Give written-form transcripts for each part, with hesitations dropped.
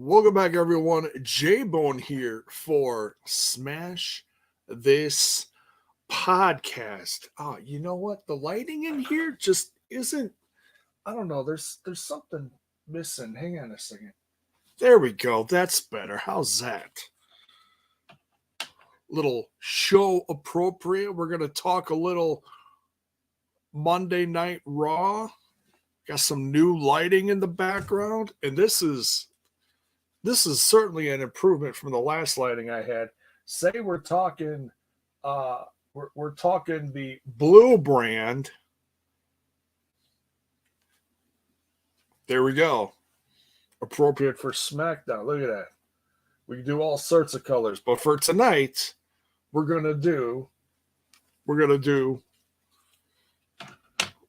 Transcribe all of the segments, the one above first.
Welcome back, everyone. J-Bone here for Smash This Podcast. Oh, you know what? The lighting in here just isn't, I don't know. There's something missing. Hang on a second. There we go. That's better. How's that? Little show appropriate. We're going to talk a little Monday Night Raw. Got some new lighting in the background, and this is certainly an improvement from the last lighting I had. Say we're talking we're talking the blue brand. There we go. Appropriate for SmackDown. Look at that. We can do all sorts of colors, but for tonight, we're gonna do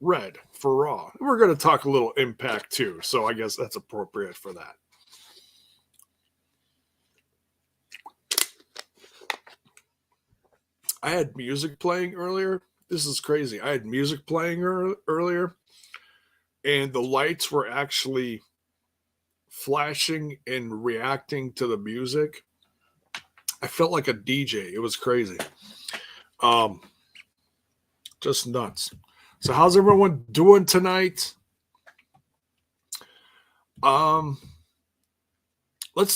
red for Raw. We're gonna talk a little Impact too, so I guess that's appropriate for that. I had music playing earlier. This is crazy. I had music playing earlier, and the lights were actually flashing and reacting to the music. I felt like a DJ. It was crazy. Just nuts. So how's everyone doing tonight? Let's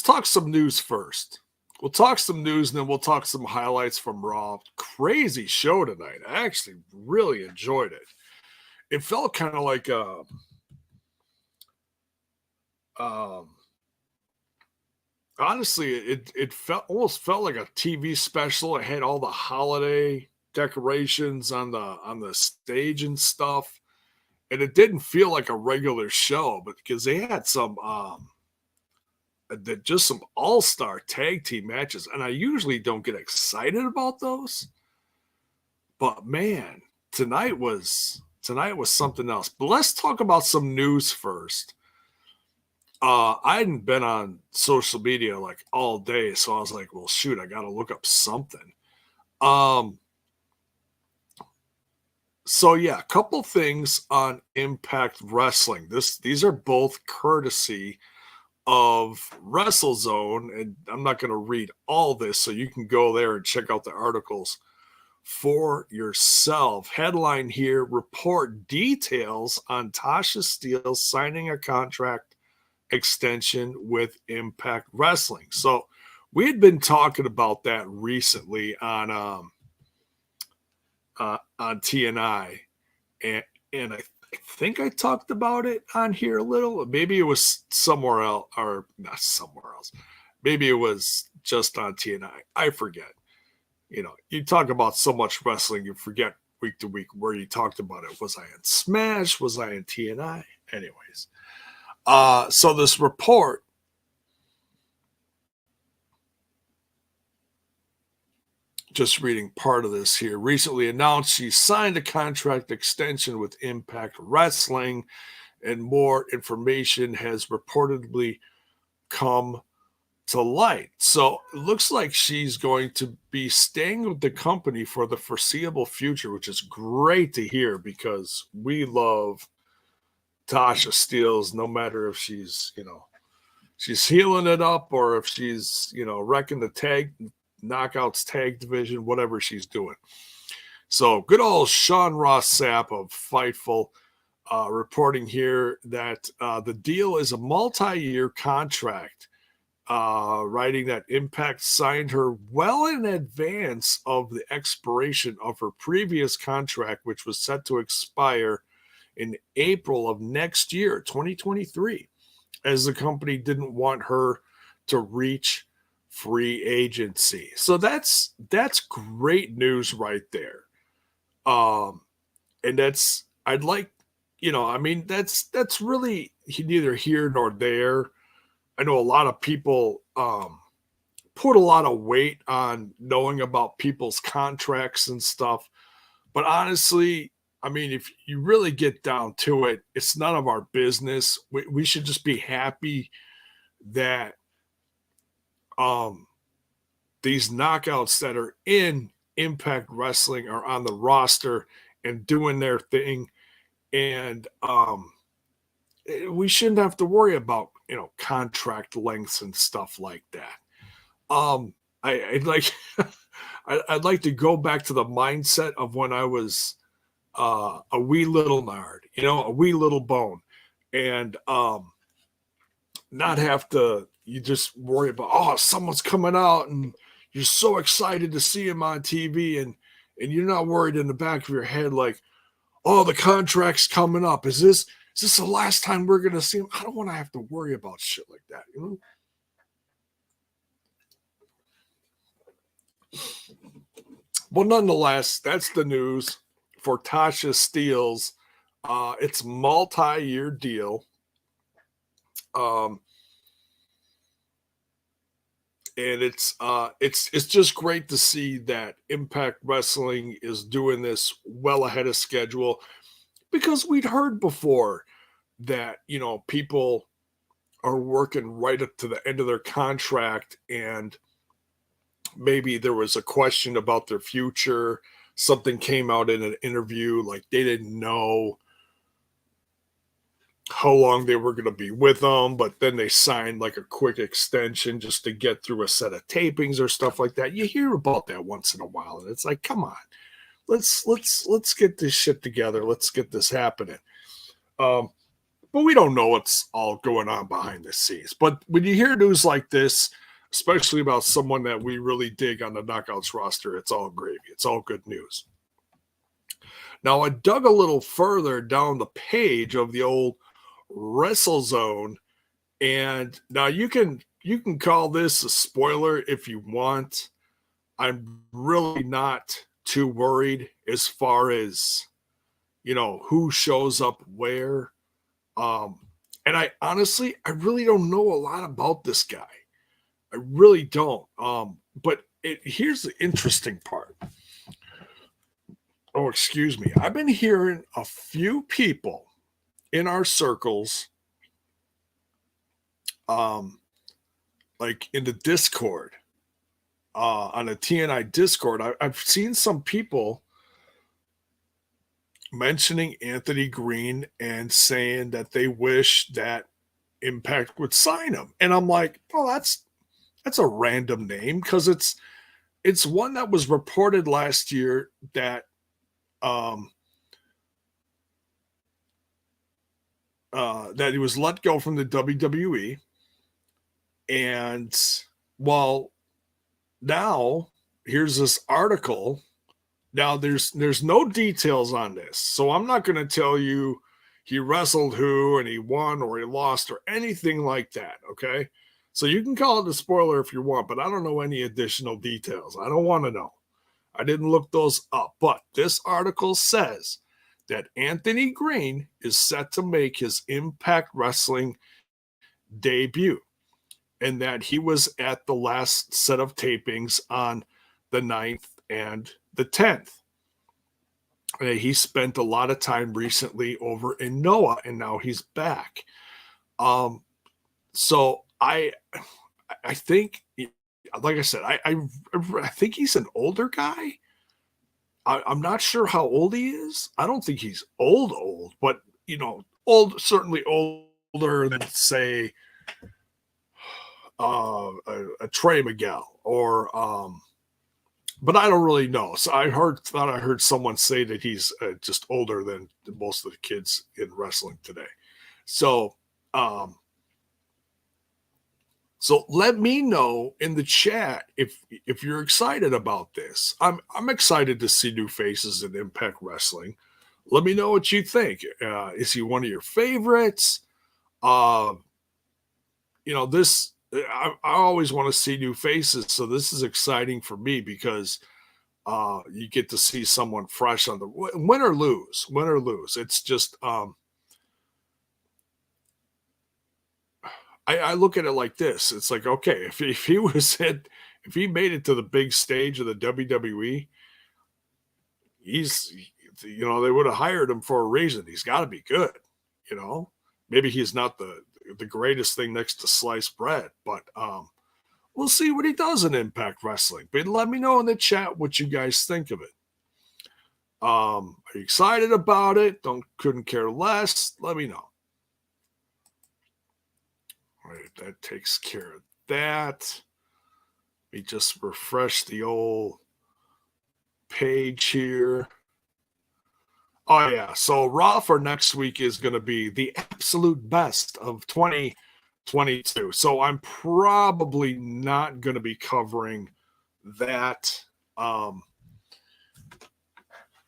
talk some news first. We'll talk some news and then we'll talk some highlights from Raw. Crazy show tonight. I actually really enjoyed it. It felt kind of like honestly, it almost felt like a TV special. It had all the holiday decorations on the stage and stuff. And it didn't feel like a regular show, but because they had some just some all-star tag team matches, and I usually don't get excited about those, but man, tonight was something else. But let's talk about some news first. I hadn't been on social media like all day, so I was like, well, shoot, I gotta look up something. So yeah, a couple things on Impact Wrestling. These are both courtesy of WrestleZone, and I'm not going to read all this, so you can go there and check out the articles for yourself. Headline here: report details on Tasha Steelz signing a contract extension with Impact Wrestling. So we had been talking about that recently on TNI, and I think I talked about it on here a little. Maybe it was somewhere else, or not somewhere else. Maybe it was just on TNI. I forget. You know, you talk about so much wrestling, you forget week to week where you talked about it. Was I in Smash? Was I in TNI? Anyways. So this report, just reading part of this here, recently announced she signed a contract extension with Impact Wrestling, and more information has reportedly come to light. So it looks like she's going to be staying with the company for the foreseeable future, which is great to hear because we love Tasha Steelz, no matter if she's healing it up or if she's, wrecking the Knockouts tag division, whatever she's doing. So good old Sean Ross Sapp of Fightful reporting here that the deal is a multi-year contract, writing that Impact signed her well in advance of the expiration of her previous contract, which was set to expire in April of next year, 2023, as the company didn't want her to reach free agency. So that's great news right there. And that's really neither here nor there. I know a lot of people put a lot of weight on knowing about people's contracts and stuff. But honestly, I mean, if you really get down to it, it's none of our business. We should just be happy that these knockouts that are in Impact Wrestling are on the roster and doing their thing. And we shouldn't have to worry about contract lengths and stuff like that. I'd like I'd like to go back to the mindset of when I was a wee little nard, a wee little bone, and not have to. You just worry about someone's coming out, and you're so excited to see him on TV, and you're not worried in the back of your head like, the contract's coming up. Is this the last time we're gonna see him? I don't want to have to worry about shit like that, Well, nonetheless, that's the news for Tasha Steelz. It's multi-year deal. And it's just great to see that Impact Wrestling is doing this well ahead of schedule, because we'd heard before that people are working right up to the end of their contract, and maybe there was a question about their future. Something came out in an interview, like they didn't know how long they were going to be with them, but then they signed like a quick extension just to get through a set of tapings or stuff like that. You hear about that once in a while, and it's like, come on, let's get this shit together. Let's get this happening. But we don't know what's all going on behind the scenes. But when you hear news like this, especially about someone that we really dig on the Knockouts roster, it's all gravy. It's all good news. Now, I dug a little further down the page of the old WrestleZone, and now you can call this a spoiler if you want. I'm really not too worried as far as who shows up where. And I honestly really don't know a lot about this guy. I really don't. But here's the interesting part. Oh, excuse me. I've been hearing a few people in our circles, like in the Discord, on the TNI Discord, I've seen some people mentioning Anthony Green and saying that they wish that Impact would sign him. And I'm like, well, that's a random name, because it's one that was reported last year that that he was let go from the WWE. And well, now here's this article. Now there's no details on this, so I'm not going to tell you he wrestled who and he won or he lost or anything like that, okay? So you can call it a spoiler if you want, but I don't know any additional details. I don't want to know. I didn't look those up, but this article says that Anthony Green is set to make his Impact Wrestling debut, and that he was at the last set of tapings on the 9th and the 10th. He spent a lot of time recently over in Noah, and now he's back. So I think, like I said, I think he's an older guy. I'm not sure how old he is. I don't think he's old, but old, certainly older than, say, a Trey Miguel or but I don't really know. So I heard someone say that he's just older than most of the kids in wrestling today. So so let me know in the chat if you're excited about this. I'm excited to see new faces in Impact Wrestling. Let me know what you think. Is he one of your favorites? This, I always want to see new faces, so this is exciting for me because you get to see someone fresh on the win or lose. It's just I look at it like this. It's like, okay, if he made it to the big stage of the WWE, they would have hired him for a reason. He's got to be good, Maybe he's not the greatest thing next to sliced bread, but we'll see what he does in Impact Wrestling. But let me know in the chat what you guys think of it. Are you excited about it? Couldn't care less. Let me know. All right, that takes care of that. Let me just refresh the old page here. Oh, yeah. So Raw for next week is going to be the absolute best of 2022. So I'm probably not going to be covering that.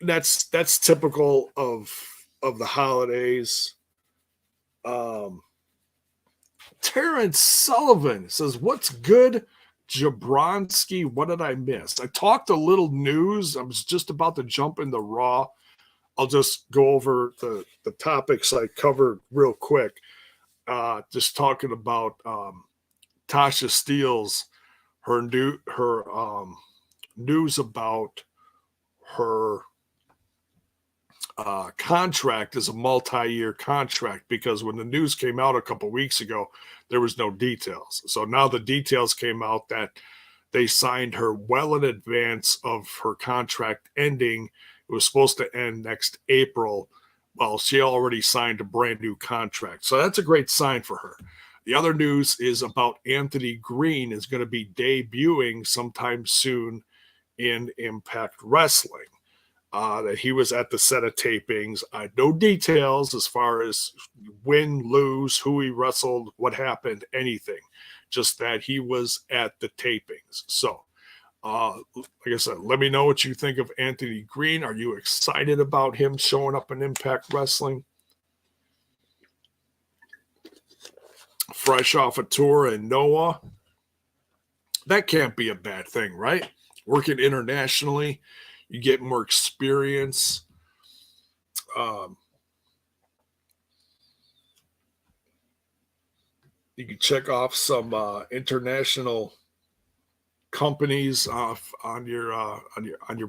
That's typical of the holidays. Terrence Sullivan says, "What's good, Jabronsky? What did I miss? I talked a little news. I was just about to jump into Raw. I'll just go over the topics I covered real quick. Just talking about Tasha Steele's her news about her contract is a multi-year contract, because when the news came out a couple weeks ago, there was no details. So now the details came out that they signed her well in advance of her contract ending. It was supposed to end next April. Well, she already signed a brand new contract. So that's a great sign for her. The other news is about Anthony Green is going to be debuting sometime soon in Impact Wrestling. That he was at the set of tapings. No details as far as win, lose, who he wrestled, what happened, anything. Just that he was at the tapings. So, like I said, let me know what you think of Anthony Green. Are you excited about him showing up in Impact Wrestling? Fresh off a tour in Noah. That can't be a bad thing, right? Working internationally, you get more experience. You can check off some international companies off on your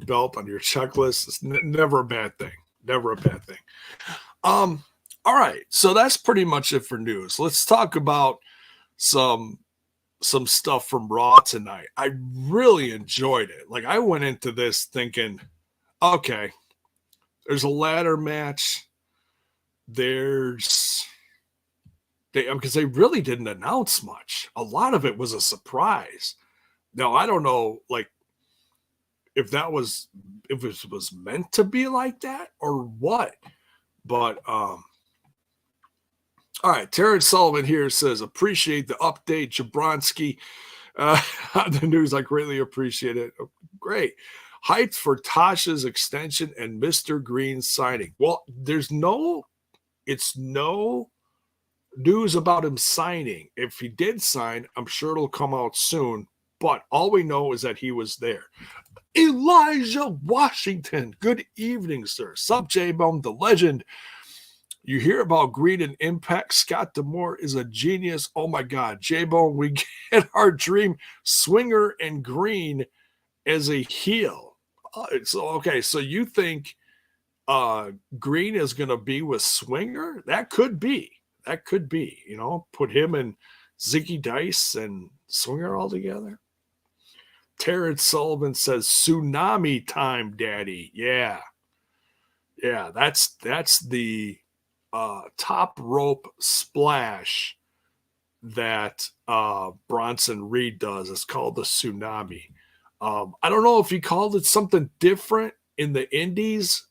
belt, on your checklist. It's never a bad thing. Never a bad thing. All right, so that's pretty much it for news. Let's talk about some stuff from Raw tonight. I really enjoyed it. Like, I went into this thinking, okay, there's a ladder match. Because they really didn't announce much. A lot of it was a surprise. Now, I don't know, like, if it was meant to be like that or what. But all right, Terrence Sullivan here says, appreciate the update, Jabronsky. On the news, I greatly appreciate it. Great. Hyped for Tasha's extension and Mr. Green's signing. Well, it's no news about him signing. If he did sign, I'm sure it'll come out soon. But all we know is that he was there. Elijah Washington. Good evening, sir. Sup, J-Bone, the legend. You hear about Green and Impact. Scott D'Amore is a genius. Oh, my God. J-Bone, we get our dream. Swinger and Green as a heel. So you think Green is going to be with Swinger? That could be. Put him and Ziggy Dice and Swinger all together. Terrence Sullivan says, tsunami time, Daddy. Yeah, that's the top rope splash that Bronson Reed does. It's called the tsunami. I don't know if he called it something different in the indies.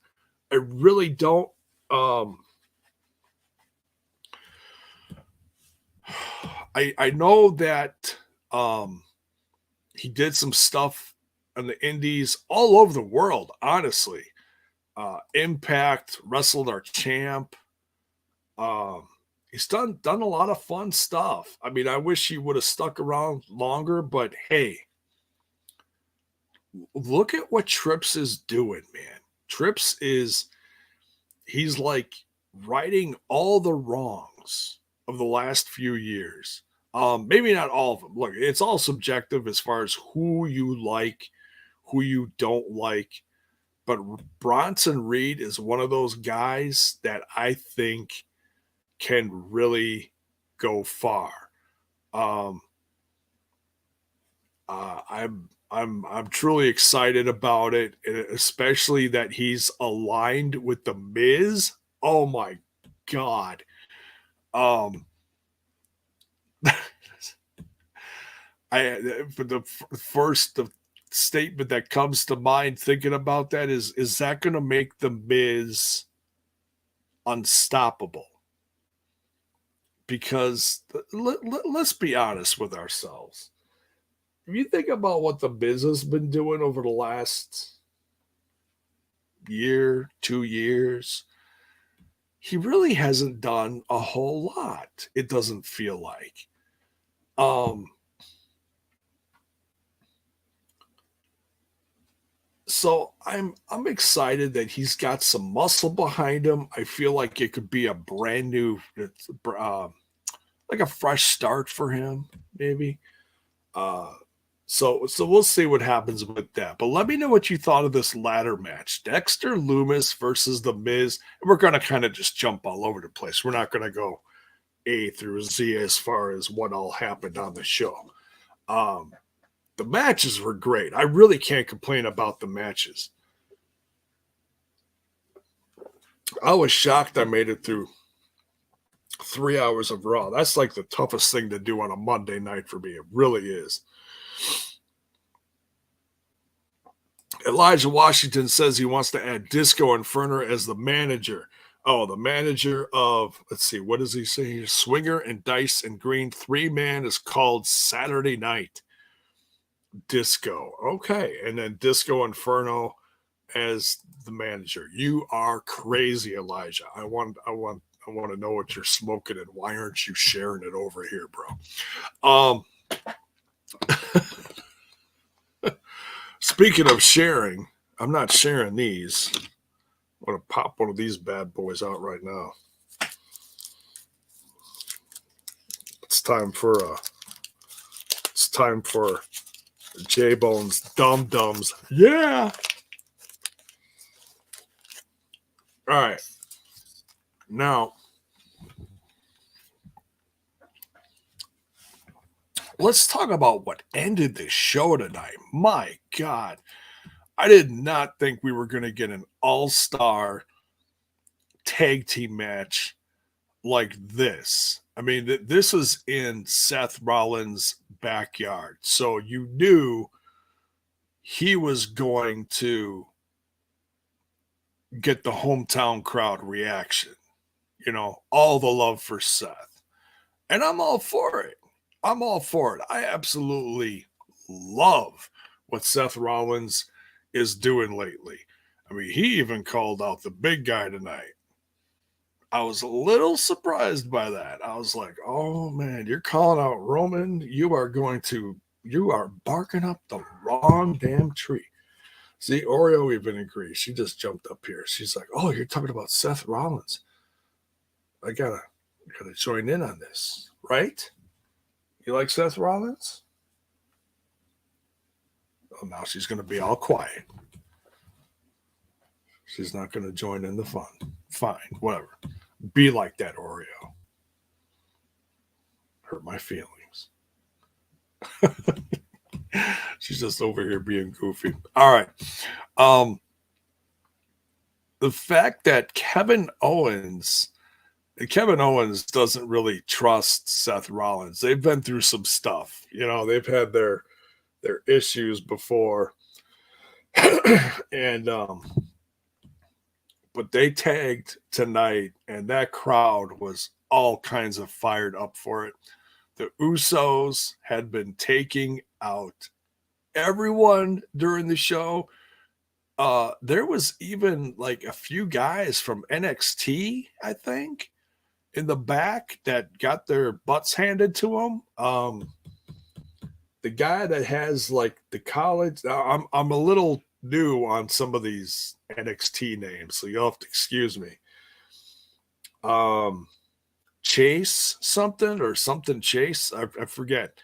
I really don't. I know that he did some stuff on the indies all over the world, honestly. Impact, wrestled our champ. He's done a lot of fun stuff. I mean, I wish he would have stuck around longer, but hey, look at what Trips is doing, man. He's like righting all the wrongs of the last few years. Maybe not all of them. Look, it's all subjective as far as who you like, who you don't like. But Bronson Reed is one of those guys that I think can really go far. I'm truly excited about it, especially that he's aligned with the Miz. Oh my God. The first statement that comes to mind thinking about that is that going to make the Miz unstoppable? Because let's be honest with ourselves. If you think about what the Miz has been doing over the last year, 2 years, he really hasn't done a whole lot. It doesn't feel like. So I'm excited that he's got some muscle behind him. I feel like it could be a brand new, like a fresh start for him, maybe. So we'll see what happens with that. But let me know what you thought of this ladder match. Dexter Lumis versus The Miz. And we're going to kind of just jump all over the place. We're not going to go A through Z as far as what all happened on the show. The matches were great. I really can't complain about the matches. I was shocked I made it through 3 hours of Raw. That's like the toughest thing to do on a Monday night for me. It really is. Elijah Washington says he wants to add Disco Inferno as the manager. Oh, the manager of, let's see, what does he say here? Swinger and Dice and Green 3-man is called Saturday Night Disco. Okay. And then Disco Inferno as the manager. You are crazy, Elijah. I want to know what you're smoking and why aren't you sharing it over here, bro? Speaking of sharing, I'm not sharing these. I'm going to pop one of these bad boys out right now. It's time for J-Bone's Dum Dums. Yeah. All right. Now, let's talk about what ended the show tonight. My God. I did not think we were going to get an all-star tag team match like this. I mean, this was in Seth Rollins' backyard. So you knew he was going to get the hometown crowd reaction. You know, all the love for Seth. And I'm all for it. I absolutely love what Seth Rollins is doing lately. I mean, he even called out the big guy tonight. I was a little surprised by that. I was like, oh man, you're calling out Roman. You are barking up the wrong damn tree. See, Oreo even agrees. She just jumped up here. She's like, oh, you're talking about Seth Rollins. I gotta join in on this, right? You like Seth Rollins? Oh, now she's going to be all quiet. She's not going to join in the fun. Fine, whatever. Be like that, Oreo. Hurt my feelings. She's just over here being goofy. All right. The fact that Kevin Owens doesn't really trust Seth Rollins. They've been through some stuff. You know, they've had their issues before. And but they tagged tonight and that crowd was all kinds of fired up for it. The Usos had been taking out everyone during the show. There was even like a few guys from NXT, I think, in the back that got their butts handed to them. The guy that has like the college, I'm a little new on some of these NXT names, so you'll have to excuse me. Chase something Chase, I forget.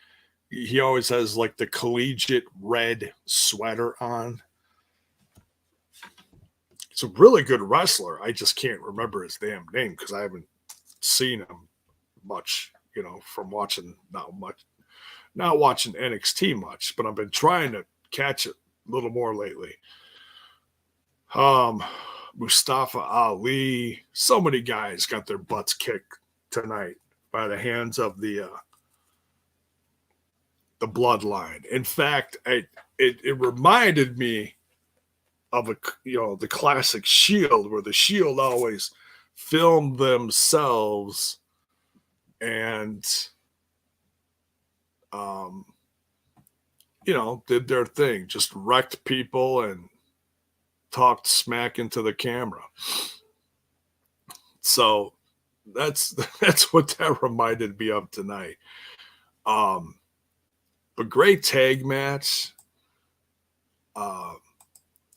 He always has like the collegiate red sweater on. He's a really good wrestler. I just can't remember his damn name because I haven't seen him much, you know, from watching not watching NXT much, but I've been trying to catch it a little more lately. Mustafa Ali, so many guys got their butts kicked tonight by the hands of the the bloodline. In fact, it reminded me of the classic Shield, where the Shield always filmed themselves and did their thing, just wrecked people and talked smack into the camera. So that's what that reminded me of tonight. But great tag match. I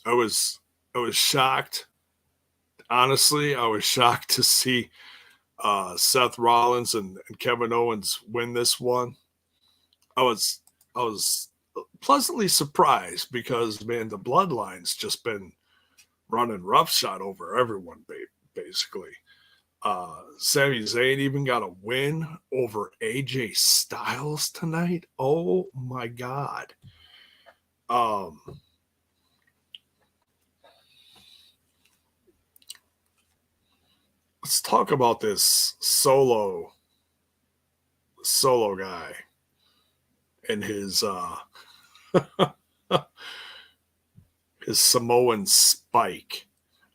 was shocked. Honestly, I was shocked to see Seth Rollins and Kevin Owens win this one. I was pleasantly surprised because, man, the Bloodline's just been running roughshod over everyone, basically. Sami Zayn even got a win over AJ Styles tonight. Oh my God. Let's talk about this solo guy and his his Samoan spike.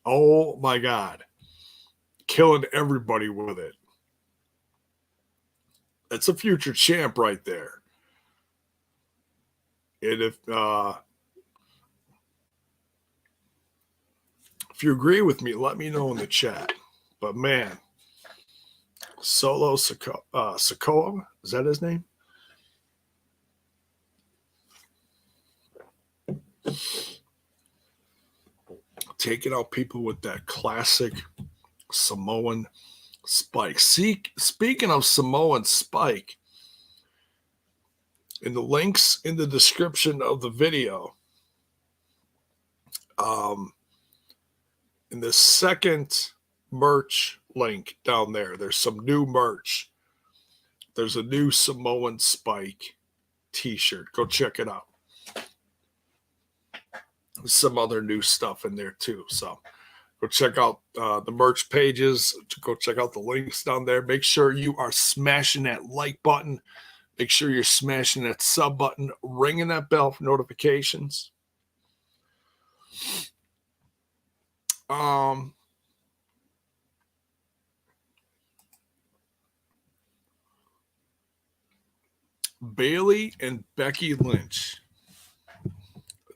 Oh my God. Killing everybody with it. That's a future champ right there. And if you agree with me, let me know in the chat. But man, Solo Sikoa, is that his name? Taking out people with that classic Samoan spike. Speaking of Samoan spike, in the links in the description of the video, in the second merch link down there, there's some new merch. There's a new Samoan spike t-shirt. Go check it out. There's some other new stuff in there too. So go check out the merch pages. Go check out the links down there. Make sure you are smashing that like button. Make sure you're smashing that sub button, ringing that bell for notifications. Bayley and Becky Lynch,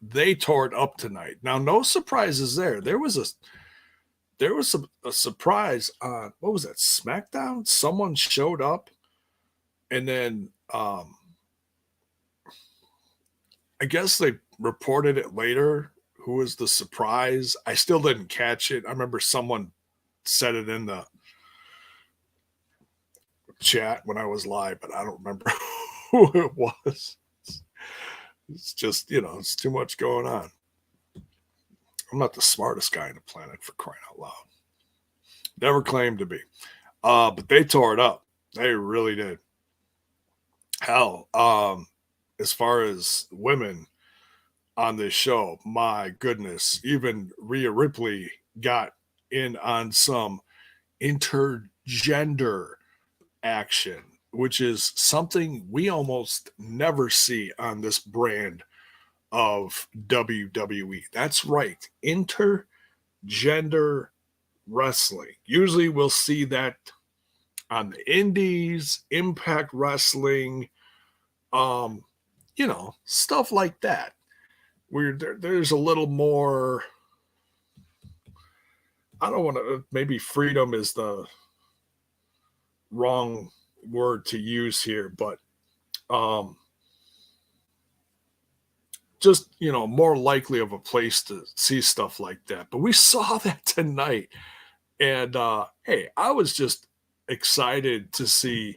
they tore it up tonight. Now, no surprises there. There was a surprise on, what was that, SmackDown? Someone showed up, and then I guess they reported it later. Who was the surprise? I still didn't catch it. I remember someone said it in the chat when I was live, but I don't remember who it was. It's just, it's too much going on. I'm not the smartest guy on the planet, for crying out loud. Never claimed to be. But they tore it up. They really did. Hell, as far as women on this show, my goodness, even Rhea Ripley got in on some intergender action, which is something we almost never see on this brand of WWE. That's right, intergender wrestling. Usually we'll see that on the indies, Impact Wrestling, stuff like that. Where there's a little more, I don't want to, maybe freedom is the wrong word to use here, but just, more likely of a place to see stuff like that. But we saw that tonight. And hey, I was just excited to see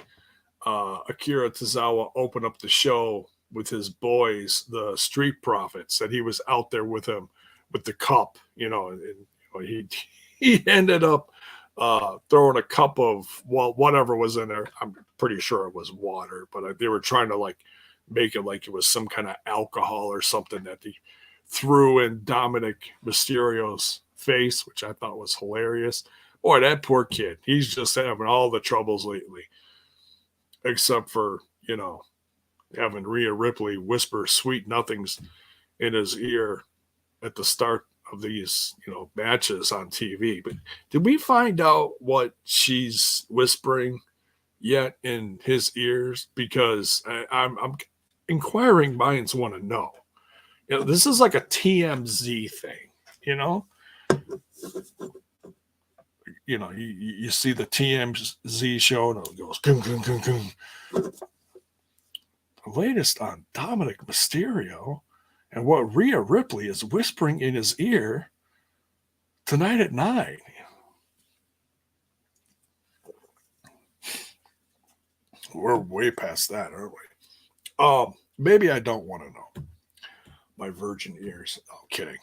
Akira Tozawa open up the show with his boys, the Street Profits, that he was out there with him with the cup, and he ended up throwing a cup of, whatever was in there. I'm pretty sure it was water, but they were trying to make it like it was some kind of alcohol or something that he threw in Dominik Mysterio's face, which I thought was hilarious. Boy, that poor kid. He's just having all the troubles lately, except for, having Rhea Ripley whisper sweet nothings in his ear at the start of these, matches on TV. But did we find out what she's whispering yet in his ears? Because I'm inquiring minds want to know. This is like a TMZ thing, you see the TMZ show and it goes, gung, gung, gung, gung. The latest on Dominik Mysterio and what Rhea Ripley is whispering in his ear tonight at 9. We're way past that, aren't we? Maybe I don't want to know. My virgin ears. Oh, kidding.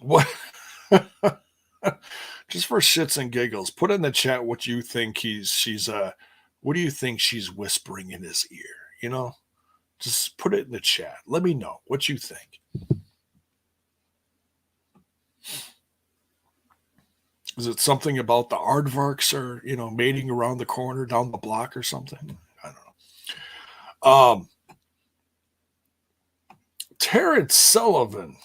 What? Just for shits and giggles, put in the chat what you think what do you think she's whispering in his ear? Just put it in the chat. Let me know what you think. Is it something about the aardvarks or, mating around the corner down the block or something? I don't know. Terrence Sullivan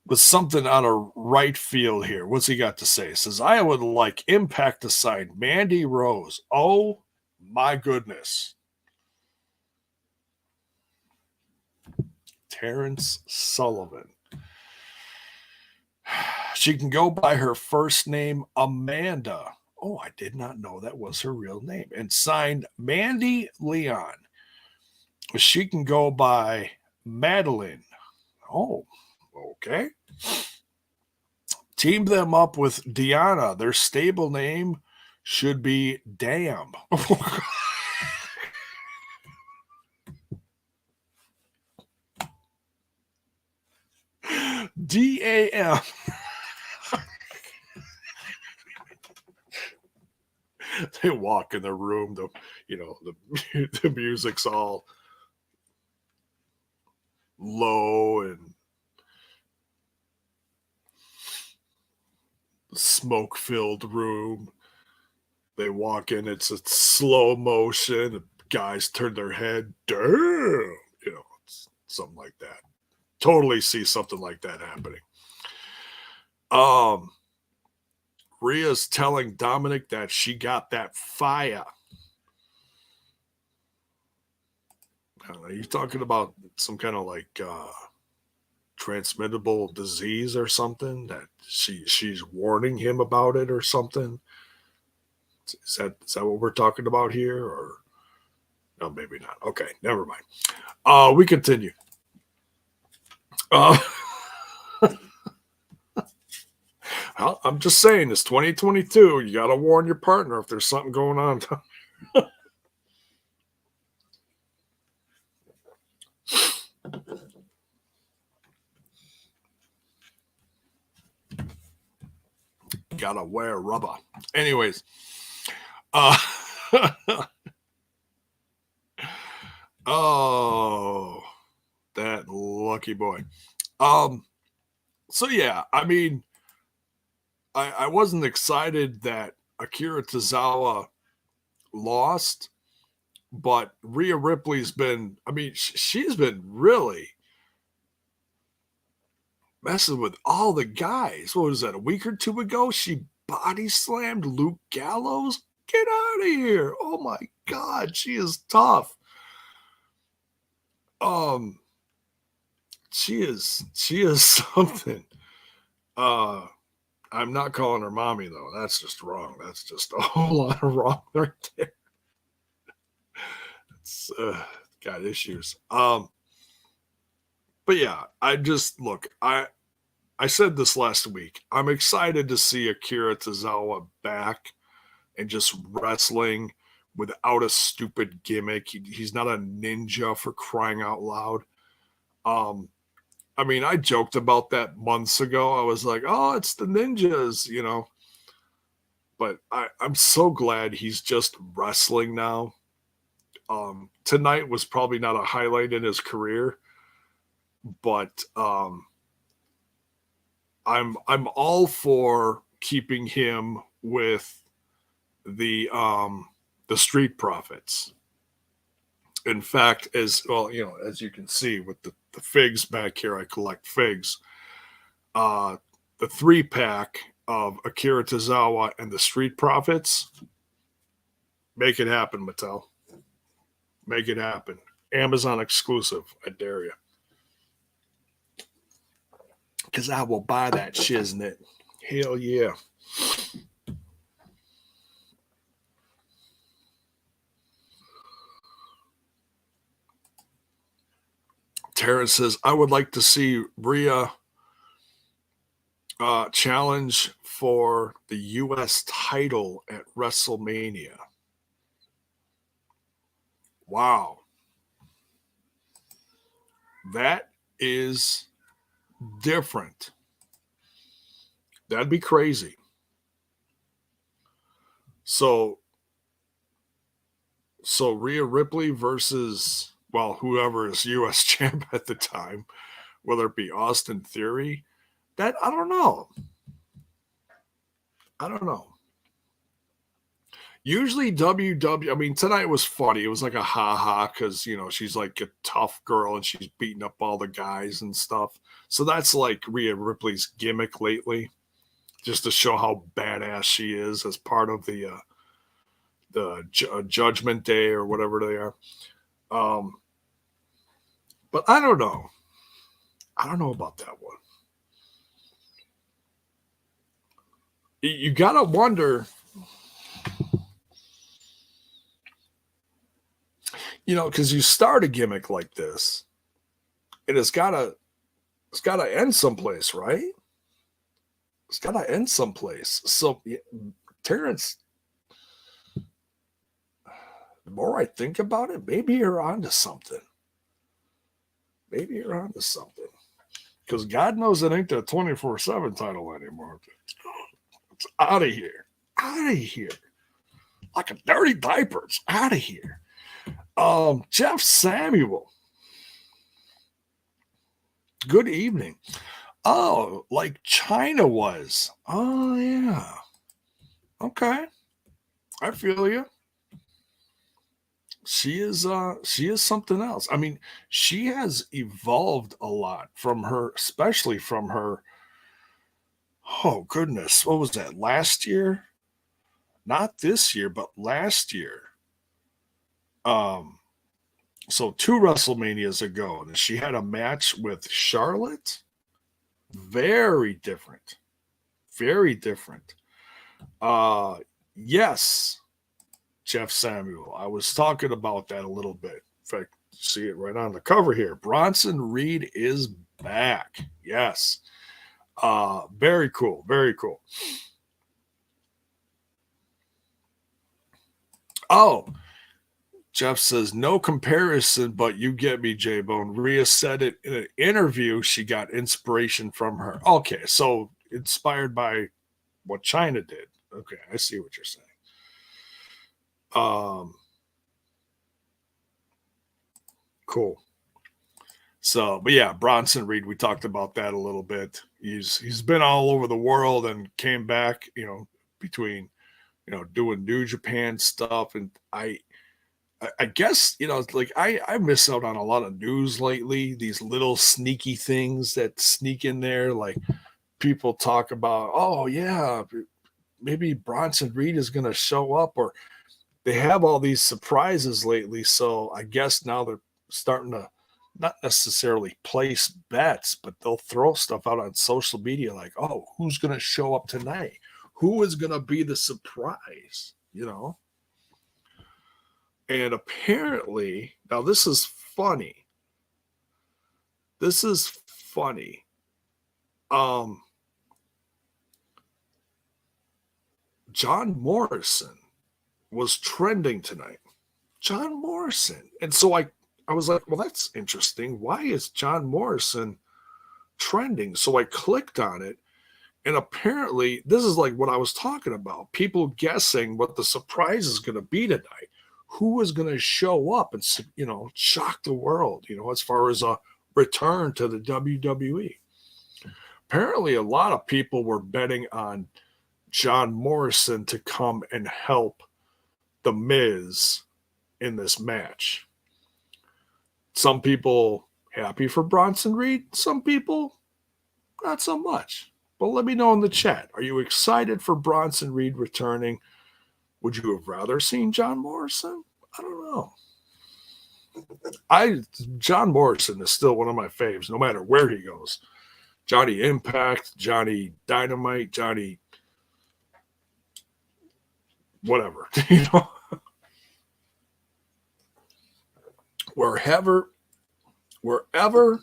with something out of right field here. What's he got to say? He says, I would like Impact to sign Mandy Rose. Oh, my goodness. Terrence Sullivan. She can go by her first name, Amanda. Oh, I did not know that was her real name. And signed Mandy Leon. She can go by Madeline. Oh, okay. Team them up with Deanna. Their stable name should be Damn. DAM. They walk in the room, the music's all low and smoke-filled room. They walk in, it's a slow motion. The guys turn their head. Damn, it's something like that. Totally see something like that happening. Rhea's telling Dominik that she got that fire. I don't know, you talking about some kind of transmittable disease or something that she's warning him about it or something? Is that what we're talking about here? Or no, maybe not. Okay, never mind. We continue. I'm just saying, it's 2022. You got to warn your partner if there's something going on. Gotta wear rubber. Anyways, oh, that lucky boy. So yeah, I mean, I wasn't excited that Akira Tozawa lost, but Rhea Ripley's been, she's been really messing with all the guys. What was that, a week or two ago? She body slammed Luke Gallows. Get out of here. Oh my God, she is tough. She is something. I'm not calling her mommy though. That's just wrong. That's just a whole lot of wrong right there. It's got issues. But yeah, I said this last week. I'm excited to see Akira Tozawa back and just wrestling without a stupid gimmick. He's not a ninja, for crying out loud. I joked about that months ago. I was like, oh, it's the ninjas, But I'm so glad he's just wrestling now. Tonight was probably not a highlight in his career, but I'm all for keeping him with the Street Profits. In fact, as well, as you can see with the figs back here, I collect figs. The 3-pack of Akira Tozawa and the Street Profits. Make it happen, Mattel. Make it happen. Amazon exclusive. I dare you. Because I will buy that shiznit. Hell yeah. Terrence says, I would like to see Rhea challenge for the U.S. title at WrestleMania. Wow. That is different. That'd be crazy. So Rhea Ripley versus, well, whoever is U.S. champ at the time, whether it be Austin Theory, that I don't know. Usually WW, I mean, tonight was funny. It was like a ha-ha because, she's like a tough girl and she's beating up all the guys and stuff. So that's like Rhea Ripley's gimmick lately, just to show how badass she is as part of the Judgment Day or whatever they are. But I don't know. I don't know about that one. You got to wonder, because you start a gimmick like this, and it's got to end someplace, right? It's got to end someplace. So, Terrence, the more I think about it, maybe you're onto something. Because God knows it ain't the 24/7 title anymore. It's out of here. Like a dirty diaper. It's out of here. Jeff Samuel. Good evening. Oh, like China was. Oh, yeah. Okay. I feel you. She is something else. I mean, she has evolved a lot especially from her, oh goodness, what was that, last year? Not this year, but last year. So 2 WrestleManias ago, and she had a match with Charlotte. Very different. Yes, Jeff Samuel. I was talking about that a little bit. In fact, see it right on the cover here. Bronson Reed is back. Yes. Very cool. Oh, Jeff says, no comparison, but you get me, J-Bone. Rhea said it in an interview. She got inspiration from her. Okay, so inspired by what China did. Okay, I see what you're saying. Cool. So, but yeah, Bronson Reed, we talked about that a little bit. He's been all over the world and came back, between, doing New Japan stuff. And I guess, like I miss out on a lot of news lately, these little sneaky things that sneak in there. Like people talk about, oh yeah, maybe Bronson Reed is going to show up, or they have all these surprises lately. So I guess now they're starting to not necessarily place bets, but they'll throw stuff out on social media like, oh, who's going to show up tonight? Who is going to be the surprise? And apparently, now this is funny. John Morrison was trending tonight. John Morrison. And so I was like, well, that's interesting. Why is John Morrison trending? So I clicked on it, and apparently this is like what I was talking about. People guessing what the surprise is going to be tonight. Who is going to show up and, shock the world, as far as a return to the WWE. Apparently a lot of people were betting on John Morrison to come and help The Miz in this match. Some people happy for Bronson Reed, some people not so much. But let me know in the chat. Are you excited for Bronson Reed returning? Would you have rather seen John Morrison? I don't know. John Morrison is still one of my faves, no matter where he goes. Johnny Impact, Johnny Dynamite, Johnny whatever, wherever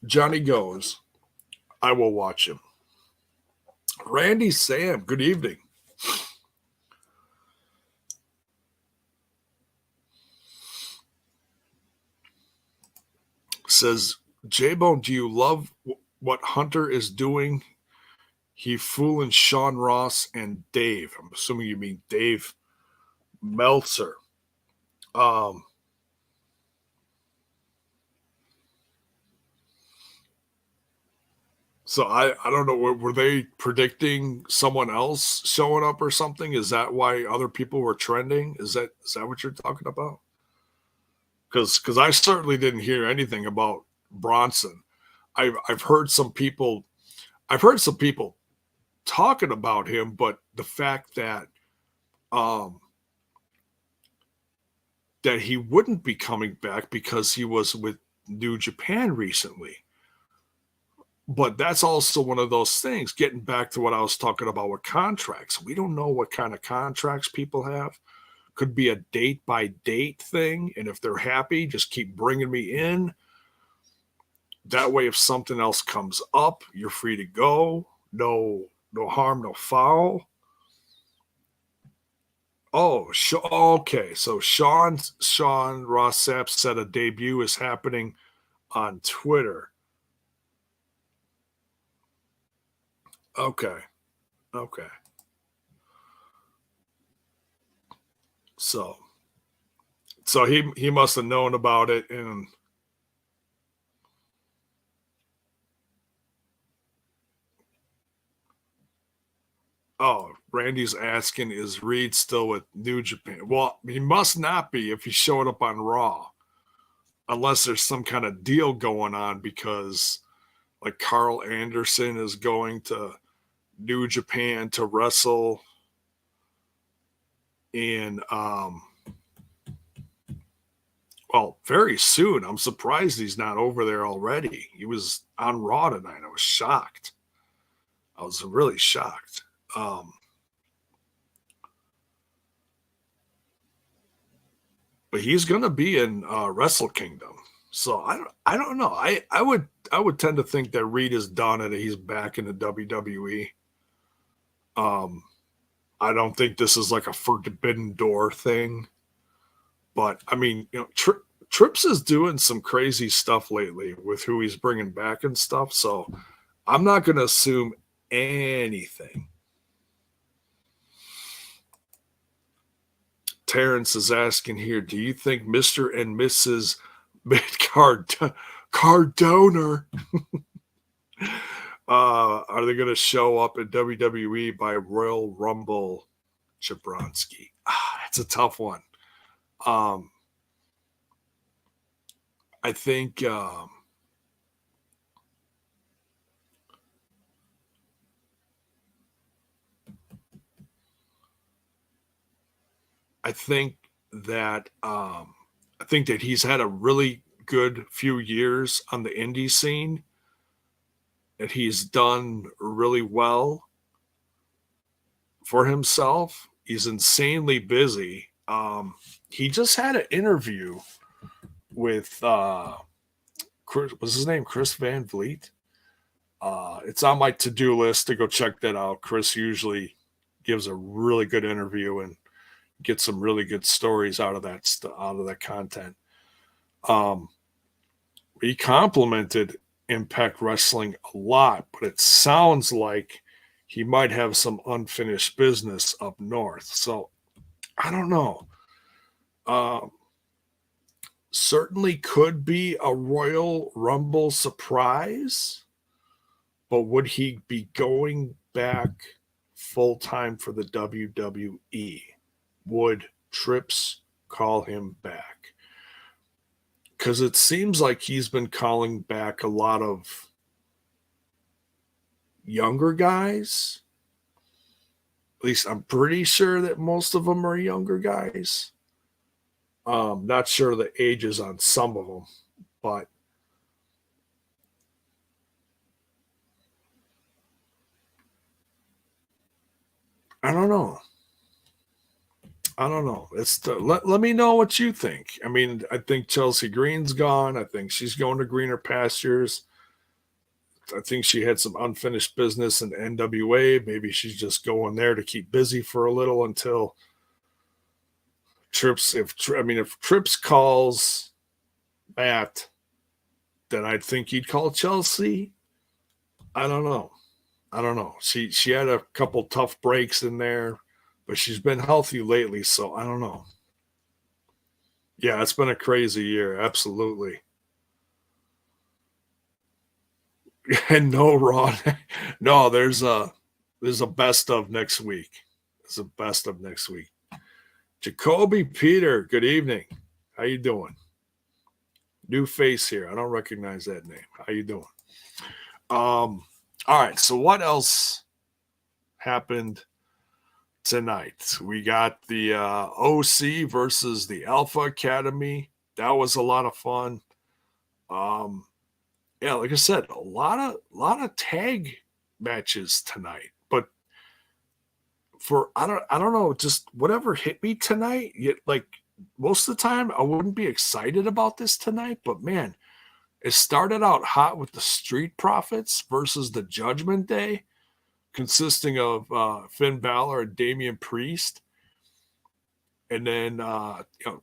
Johnny goes, I will watch him. Randy Sam, good evening. Says, J-Bone, do you love what Hunter is doing? He fooling Sean Ross and Dave. I'm assuming you mean Dave Meltzer. So I don't know. Were they predicting someone else showing up or something? Is that why other people were trending? Is that what you're talking about? Because I certainly didn't hear anything about Bronson. I've heard some people talking about him, but the fact that that he wouldn't be coming back because he was with New Japan recently. But that's also one of those things, getting back to what I was talking about with contracts. We don't know what kind of contracts people have. Could be a date by date thing. And if they're happy, just keep bringing me in. That way, if something else comes up, you're free to go. No harm, no foul. Oh, okay. So Sean Ross Sapp said a debut is happening on Twitter. Okay. So he must have known about it, and Randy's asking, is Reed still with New Japan? Well, he must not be if he showed up on Raw, unless there's some kind of deal going on, because like Karl Anderson is going to New Japan to wrestle in very soon. I'm surprised he's not over there already. He was on Raw tonight. I was shocked. I was really shocked. But he's going to be in Wrestle Kingdom. So I don't know. I would tend to think that Reed is done and he's back in the WWE. I don't think this is like a forbidden door thing. But I mean, Trips is doing some crazy stuff lately with who he's bringing back and stuff. So I'm not going to assume anything. Terrence is asking here, do you think Mr. and Mrs. Cardona are they going to show up in WWE by Royal Rumble? Jabronsky. That's a tough one. I think that he's had a really good few years on the indie scene, that he's done really well for himself. He's insanely busy. He just had an interview with Chris, was his name Chris Van Vliet? It's on my to-do list to go check that out. Chris usually gives a really good interview and gets some really good stories out of that content. He complimented Impact Wrestling a lot, but it sounds like he might have some unfinished business up north. So I don't know. Certainly could be a Royal Rumble surprise, but would he be going back full time for the WWE? Would Trips call him back? because it seems like he's been calling back a lot of younger guys. At least I'm pretty sure that most of them are younger guys. Not sure the ages on some of them, but I don't know. Let me know what you think. I mean, I think Chelsea Green's gone. I think she's going to greener pastures. I think she had some unfinished business in NWA. Maybe she's just going there to keep busy for a little until Trips. If Trips calls Matt, then I'd think he'd call Chelsea. I don't know. She had a couple tough breaks in there, but she's been healthy lately, so I don't know. Yeah, it's been a crazy year, absolutely. And no Raw. No, there's a best of next week. There's a best of next week. Jacoby Peter, good evening. How you doing? New face here. I don't recognize that name. How you doing? All right. So what else happened tonight? We got the OC versus the Alpha Academy. That was a lot of fun. Yeah, like I said, a lot of tag matches tonight. But for I don't know, just whatever hit me tonight. Like most of the time, I wouldn't be excited about this tonight. But man, it started out hot with the Street Profits versus the Judgment Day, consisting of Finn Balor and Damian Priest. And then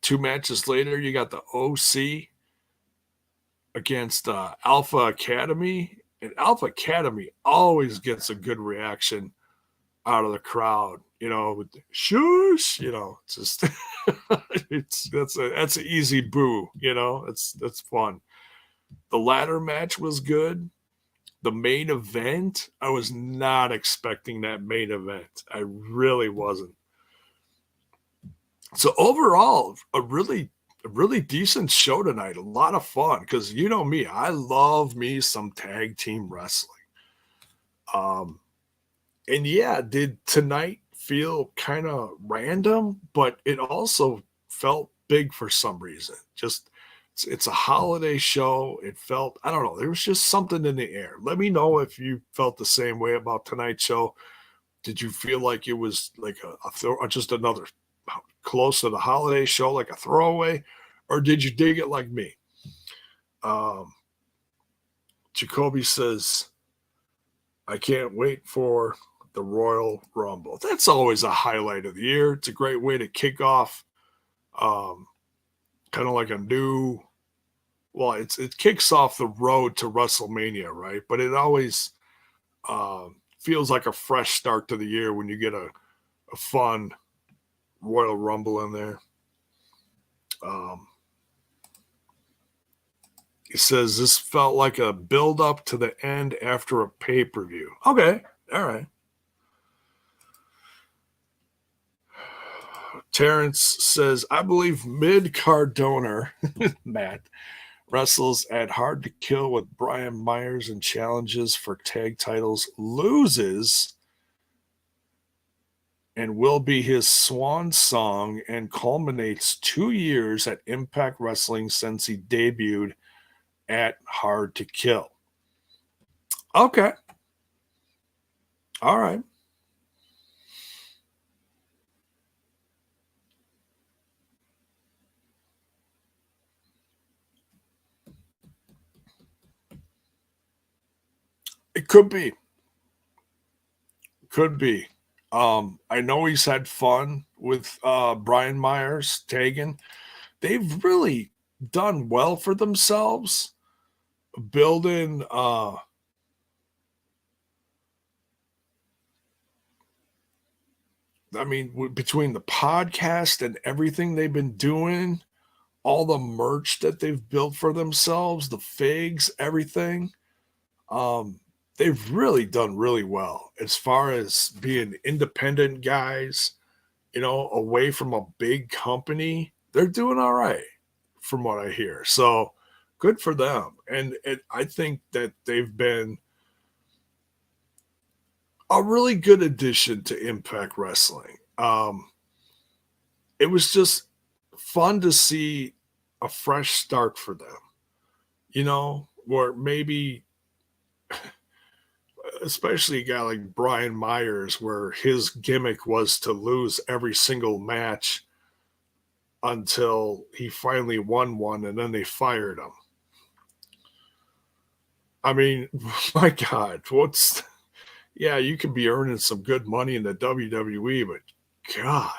2 matches later, you got the OC against Alpha Academy. And Alpha Academy always gets a good reaction out of the crowd, with the shush, it's just that's an easy boo, that's fun. The ladder match was good. The main event, I was not expecting that main event. I really wasn't. So overall, a really decent show tonight. A lot of fun because you know me, I love me some tag team wrestling. And yeah, did tonight feel kind of random, but it also felt big for some reason. Just it's a holiday show. It felt, I don't know, there was just something in the air. Let me know if you felt the same way about tonight's show. Did you feel like it was like just another close to the holiday show, like a throwaway, or did you dig it like me? Jacoby says, I can't wait for the Royal Rumble. That's always a highlight of the year. It's a great way to kick off kind of like a new, well, it kicks off the road to WrestleMania, right? But it always feels like a fresh start to the year when you get a fun Royal Rumble in there. He says this felt like a build up to the end after a pay-per-view. Okay. All right. Terrence says, I believe mid-card donor, Matt, wrestles at Hard to Kill with Brian Myers and challenges for tag titles, loses, and will be his swan song and culminates 2 years at Impact Wrestling since he debuted at Hard to Kill. Okay. All right. It could be. Could be. I know he's had fun with Brian Myers tagging. They've really done well for themselves building between the podcast and everything they've been doing, all the merch that they've built for themselves, the figs, everything. They've really done really well as far as being independent guys, away from a big company. They're doing all right from what I hear. So good for them. And I think that they've been a really good addition to Impact Wrestling. It was just fun to see a fresh start for them, where maybe, especially a guy like Brian Myers, where his gimmick was to lose every single match until he finally won one and then they fired him. I mean, my God, yeah, you could be earning some good money in the WWE, but God,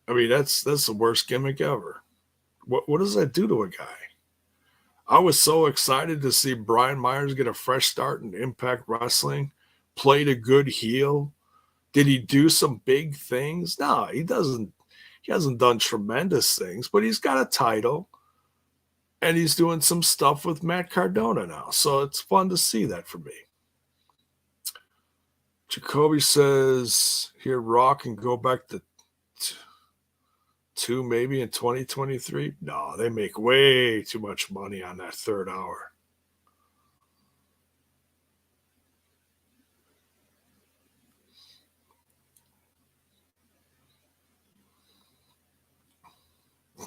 I mean, that's the worst gimmick ever. What does that do to a guy? I was so excited to see Brian Myers get a fresh start in Impact Wrestling, played a good heel. Did he do some big things? No, he doesn't. He hasn't done tremendous things, but he's got a title, and he's doing some stuff with Matt Cardona now. So it's fun to see that for me. Jacoby says here, Raw can go back to two maybe in 2023. No, they make way too much money on that third hour.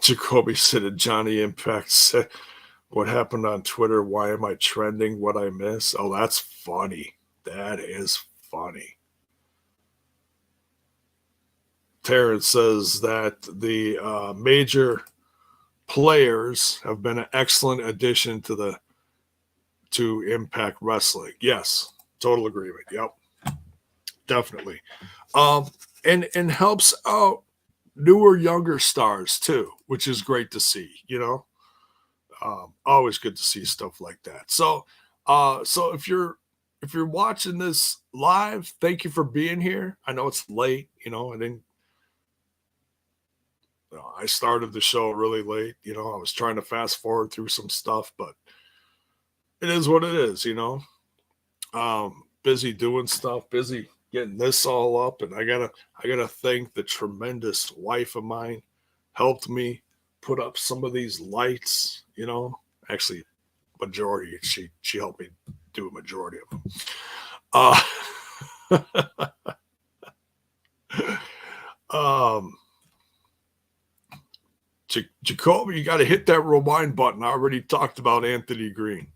Jacoby said, Johnny Impact said, what happened on Twitter? Why am I trending? What I miss? Oh, that's funny. That is funny. Terrence says that the major players have been an excellent addition to Impact Wrestling. Yes, total agreement. Yep, definitely. And helps out newer, younger stars too, which is great to see. Always good to see stuff like that. So if you're watching this live, thank you for being here. I know it's late. I started the show really late. I was trying to fast forward through some stuff, but it is what it is. Busy doing stuff, busy getting this all up, and I gotta thank the tremendous wife of mine helped me put up some of these lights. Actually, majority she helped me do a majority of them. Jacoby, you got to hit that rewind button. I already talked about Anthony Green.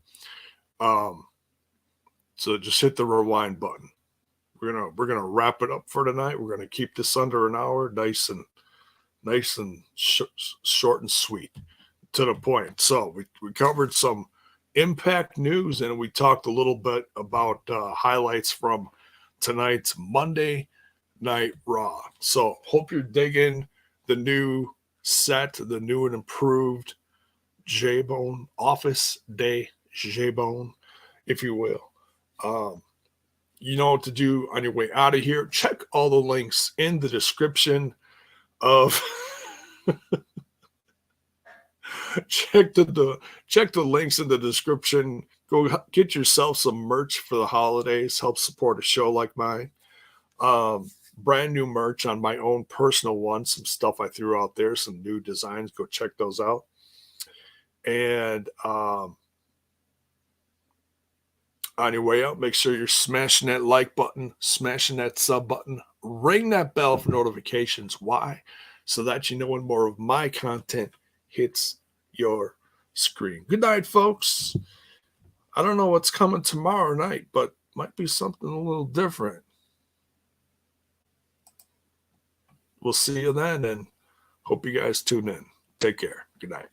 So just hit the rewind button. We're gonna wrap it up for tonight. We're gonna keep this under an hour, nice and short and sweet, to the point. So we covered some Impact news, and we talked a little bit about highlights from tonight's Monday Night Raw. So hope you're digging the new set, the new and improved J-Bone, Office Day J-Bone, if you will. You know what to do on your way out of here. Check all the links in the description of check the links in the description. Go get yourself some merch for the holidays. Help support a show like mine. Brand new merch on my own personal one. Some stuff I threw out there, some new designs. Go check those out. And on your way out, make sure you're smashing that like button, smashing that sub button, ring that bell for notifications. Why? So that you know when more of my content hits your screen. Good night, folks. I don't know what's coming tomorrow night, but might be something a little different. We'll see you then, and hope you guys tune in. Take care. Good night.